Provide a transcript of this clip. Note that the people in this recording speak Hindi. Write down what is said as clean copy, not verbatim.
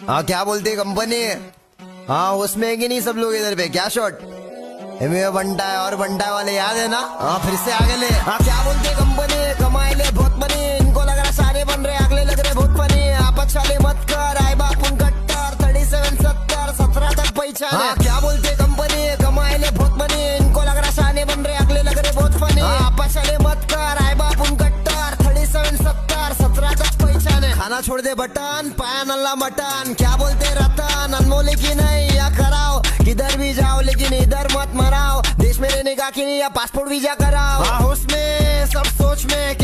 हाँ क्या बोलती कंपनी? हाँ उसमें है कि नहीं सब लोग इधर पे? क्या शॉट बनता है और बनता वाले याद है ना? हाँ फिर से आगे ले। हाँ क्या बोलते कंपनी? कमाई ले बहुत बनी, इनको लग रहा सारे बन रहे, अगले लग रहे बहुत फनी। आपस वाले मत कर, आए बापुन कट्टर 37 70 17 तक पहचान। हाँ क्या बोलते कंपनी? कमाई ले बहुत बनी, इनको लग रहा सारे बन रहे, अगले लग रहे बहुत फनी। आपस वाले मत कर, आए बापुन कट्टर 37 70 17 तक पहचान। खाना छोड़ दे बटन, पाया नल्ला मटन। क्या बोलते रतन? अनमोल की नहीं या कराओ, किधर भी जाओ लेकिन इधर मत मराओ। देश में रहने का कि नहीं या पासपोर्ट वीजा कराओ। उसमें सब सोच में